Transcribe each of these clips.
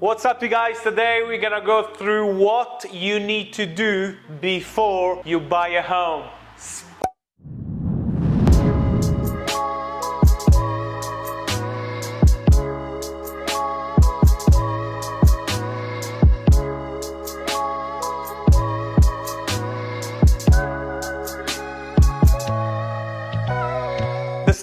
What's up, you guys? Today we're gonna go through what you need to do before you buy a home.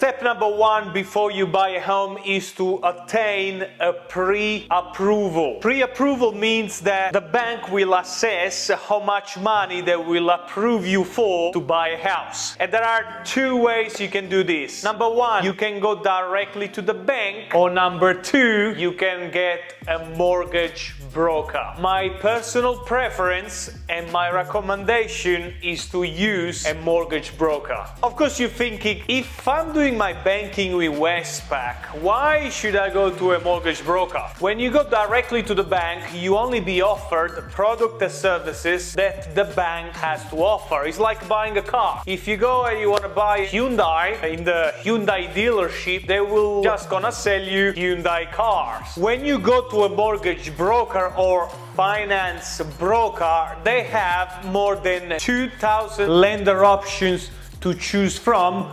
Step number one before you buy a home is to attain a pre-approval. Pre-approval means that the bank will assess how much money they will approve you for to buy a house. And there are two ways you can do this. Number one, you can go directly to the bank, or number two, you can get a mortgage broker. My personal preference and my recommendation is to use a mortgage broker. Of course, you're thinking, if I'm doing my banking with Westpac, why should I go to a mortgage broker? When you go directly to the bank, you only be offered product and services that the bank has to offer. It's like buying a car. If you go and you want to buy a Hyundai in the Hyundai dealership, they will just gonna sell you Hyundai cars. When you go to a mortgage broker or finance broker, they have more than 2,000 lender options to choose from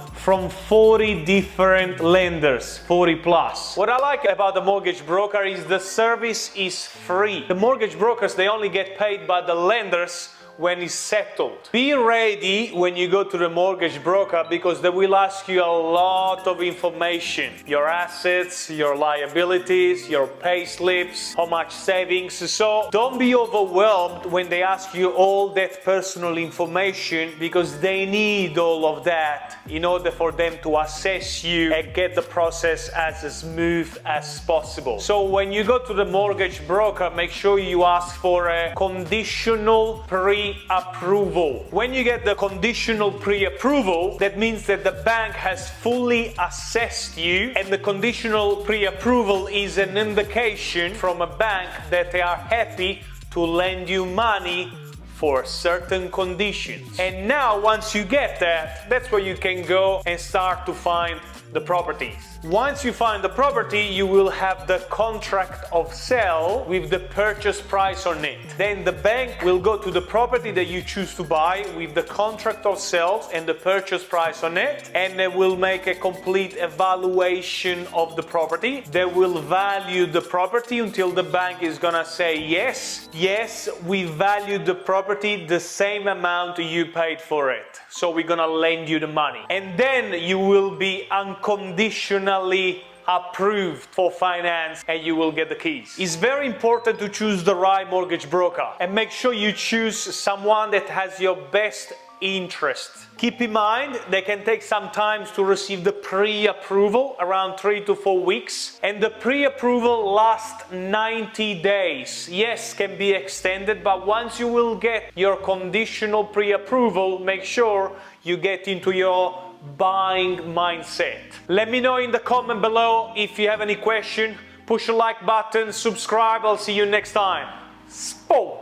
40 different lenders, 40 plus. What I like about the mortgage broker is the service is free. The mortgage brokers, they only get paid by the lenders when it's settled. Be ready when you go to the mortgage broker, because they will ask you a lot of information. Your assets, your liabilities, your pay slips, how much savings. So don't be overwhelmed when they ask you all that personal information, because they need all of that in order for them to assess you and get the process as smooth as possible. So when you go to the mortgage broker, make sure you ask for a conditional pre-approval. When you get the conditional pre-approval, that means that the bank has fully assessed you, and the conditional pre-approval is an indication from a bank that they are happy to lend you money for certain conditions. And now once you get that, that's where you can go and start to find the properties. Once you find the property, you will have the contract of sale with the purchase price on it. Then the bank will go to the property that you choose to buy with the contract of sale and the purchase price on it, and they will make a complete evaluation of the property. They will value the property until the bank is gonna say, yes, we value the property the same amount you paid for it, so we're gonna lend you the money. And then you will be unconditionally approved for finance, and you will get the keys. It's very important to choose the right mortgage broker, and make sure you choose someone that has your best interest. Keep in mind, they can take some time to receive the pre-approval, around 3 to 4 weeks, and the pre-approval lasts 90 days. Yes, can be extended, but once you will get your conditional pre-approval, make sure you get into your buying mindset. Let me know in the comment below if you have any question. Push the like button, subscribe. I'll see you next time. Spo!